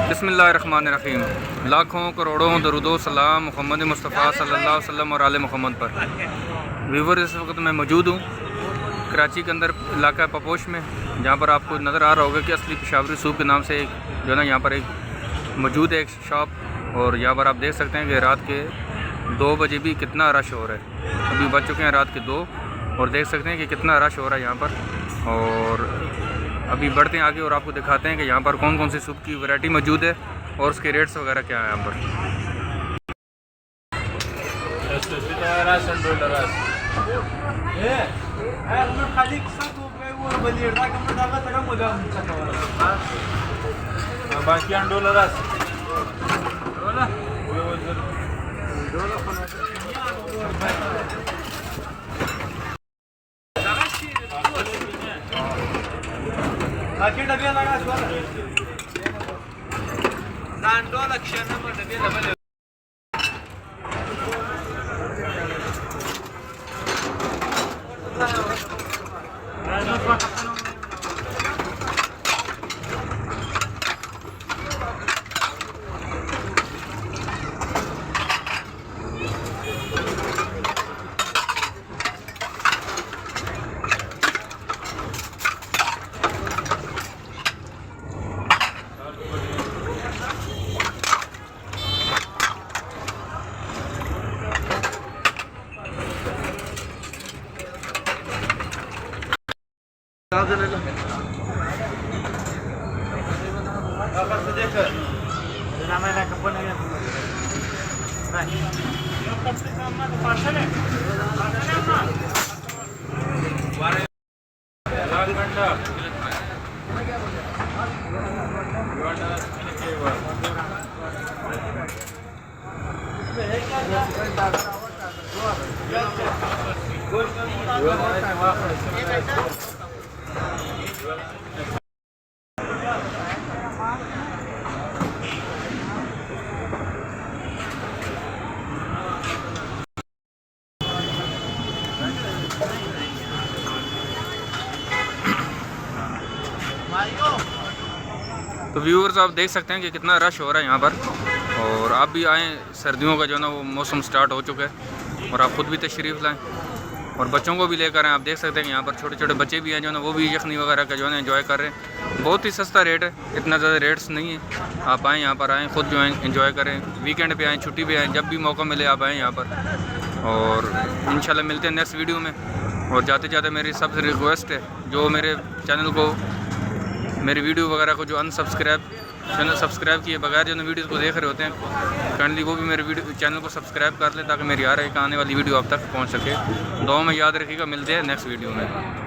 बिस्मिल्लाहिर्रहमानिर्रहीम। लाखों करोड़ों दरूदो सलाम मोहम्मद मुस्तफ़ा सल्लल्लाहु अलैहि वसल्लम और आले मोहम्मद पर। व्यूवर, इस वक्त मैं मौजूद हूँ कराची के अंदर इलाका पपोश में, जहाँ पर आपको नज़र आ रहा होगा कि असली पेशावरी सूप के नाम से एक जो है ना यहाँ पर एक मौजूद है एक शॉप। और यहाँ पर आप देख सकते हैं कि रात के 2 बजे भी कितना रश हो रहा है। अभी बज चुके हैं रात के 2 और देख सकते हैं कि कितना रश हो रहा है यहाँ पर। और अभी बढ़ते हैं आगे और आपको दिखाते हैं कि यहाँ पर कौन कौन सी सूप की वैरायटी मौजूद है और उसके रेट्स वगैरह क्या है यहाँ पर। तो व्यूअर्स, आप देख सकते हैं कि कितना रश हो रहा है यहाँ पर। और आप भी आएँ, सर्दियों का जो है ना वो मौसम स्टार्ट हो चुका है और आप ख़ुद भी तशरीफ़ लाएँ और बच्चों को भी लेकर आएँ। आप देख सकते हैं कि यहाँ पर छोटे छोटे बच्चे भी हैं जो ना वो भी यखनी वगैरह का जो है ना एंजॉय कर रहे हैं। बहुत ही सस्ता रेट है, इतना ज़्यादा रेट्स नहीं है। आप आएँ, यहाँ पर आएँ, ख़ुद जो है एंजॉय करें। वीकेंड पे आएँ, छुट्टी पे आएँ, जब भी मौका मिले आप आएँ यहाँ पर। और इंशाल्लाह मिलते हैं नेक्स्ट वीडियो में। और जाते जाते मेरी सबसे रिक्वेस्ट है, जो मेरे चैनल को, मेरी वीडियो वगैरह को जो चैनल सब्सक्राइब किए बगैर जो वीडियोस को देख रहे होते हैं, काइंडली वो भी मेरे चैनल को सब्सक्राइब कर लें ताकि मेरी आने वाली वीडियो आप तक पहुंच सके। दुआ में याद रखिएगा। मिलते हैं नेक्स्ट वीडियो में।